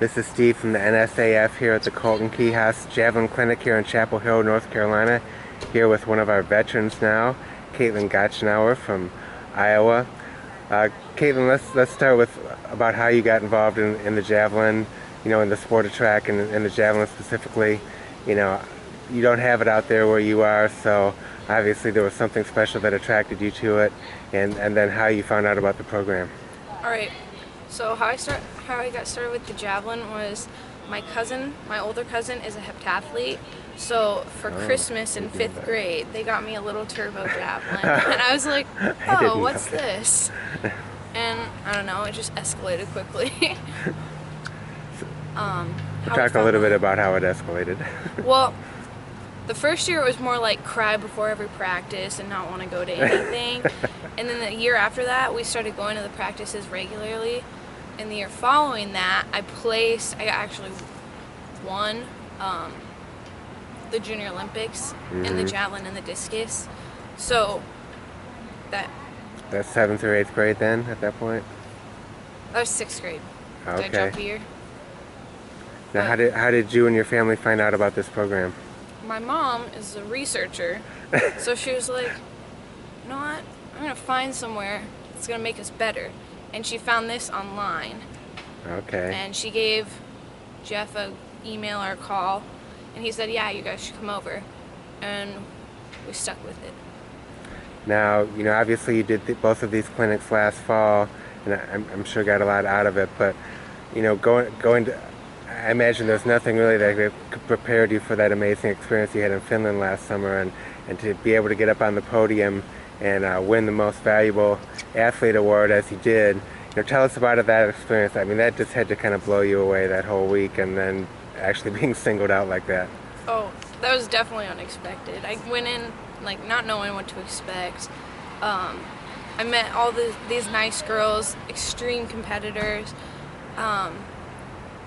This is Steve from the NSAF here at the Kultan Keihas Javelin Clinic here in Chapel Hill, North Carolina. Here with one of our veterans now, Katelyn Gochenour from Iowa. Katelyn, let's start with about how you got involved in the javelin, in the sport of track and in the javelin specifically. You don't have it out there where you are, so obviously there was something special that attracted you to it, and then how you found out about the program. All right. So how I got started with the javelin was my older cousin is a heptathlete. So for Christmas in 5th grade, they got me a little turbo javelin, and I was like, "Oh, what's this?" And I don't know, it just escalated quickly. Talk a little bit about how it escalated. Well, the first year it was more like cry before every practice and not want to go to anything. And then the year after that, we started going to the practices regularly. And the year following that, I actually won the Junior Olympics in the javelin and the discus. So that's 7th or 8th grade then, at that point? That was 6th grade. Okay. Did I jump a year? Now, how did you and your family find out about this program? My mom is a researcher, so she was like, "You know what? I'm gonna find somewhere that's gonna make us better." And she found this online. Okay. And she gave Jeff an email or a call, and he said, "Yeah, you guys should come over." And we stuck with it. Now, obviously you did both of these clinics last fall, and I'm sure got a lot out of it, but, going to, I imagine there's nothing really that prepared you for that amazing experience you had in Finland last summer, and to be able to get up on the podium and win the Most Valuable Athlete Award as you did. Tell us about that experience. I mean, that just had to kind of blow you away that whole week, and then actually being singled out like that. Oh, that was definitely unexpected. I went in not knowing what to expect. I met all these nice girls, extreme competitors. I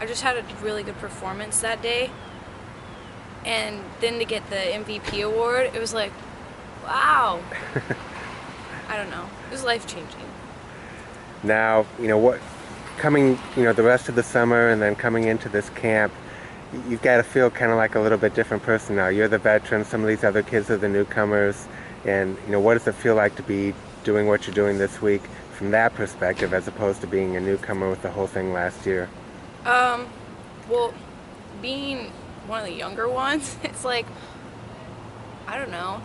just had a really good performance that day, and then to get the MVP award, it was like, wow. I don't know, it was life-changing. Now, the rest of the summer and then coming into this camp, you've got to feel kind of like a little bit different person now. You're the veteran, some of these other kids are the newcomers, and what does it feel like to be doing what you're doing this week from that perspective, as opposed to being a newcomer with the whole thing last year? Well, being one of the younger ones, it's like, I don't know,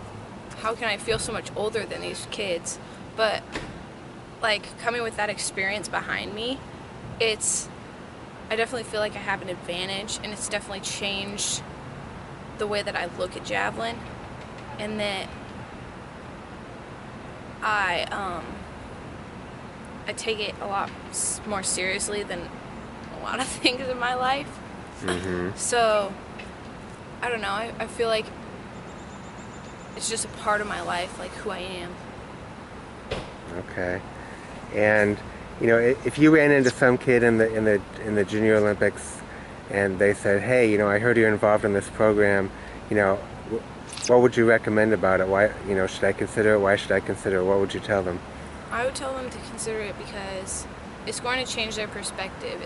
how can I feel so much older than these kids? But coming with that experience behind me, I definitely feel like I have an advantage, and it's definitely changed the way that I look at javelin, and that I take it a lot more seriously than a lot of things in my life. So I don't know, I feel like it's just a part of my life, like who I am. Okay. And if you ran into some kid in the Junior Olympics and they said, "Hey, I heard you're involved in this program, what would you recommend about it? Why, should I consider it? Why should I consider it?" What would you tell them? I would tell them to consider it because it's going to change their perspective.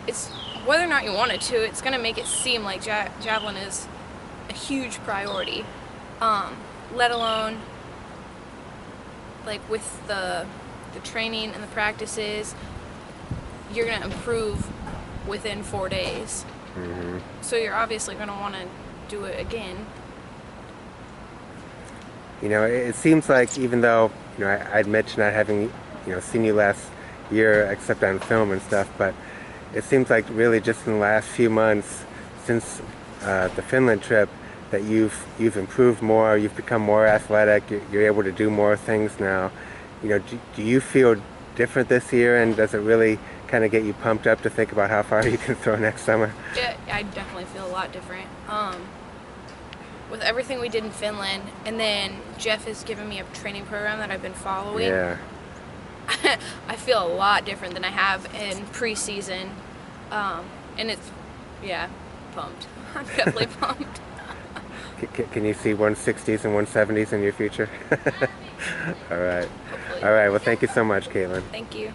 It's whether or not you want it to, it's going to make it seem like javelin is a huge priority, let alone with the training and the practices, you're going to improve within 4 days. So you're obviously going to want to do it again. It seems like, even though I'd mentioned not having seen you last year except on film and stuff, but it seems like really just in the last few months since the Finland trip that you've improved more, you've become more athletic, you're able to do more things now. Do you feel different this year, and does it really kind of get you pumped up to think about how far you can throw next summer? Yeah, I definitely feel a lot different. With everything we did in Finland, and then Jeff has given me a training program that I've been following. Yeah. I feel a lot different than I have in preseason, and it's, pumped. I'm definitely pumped. Can you see 160s and 170s in your future? All right. Hopefully. All right. Well, thank you so much, Katelyn. Thank you.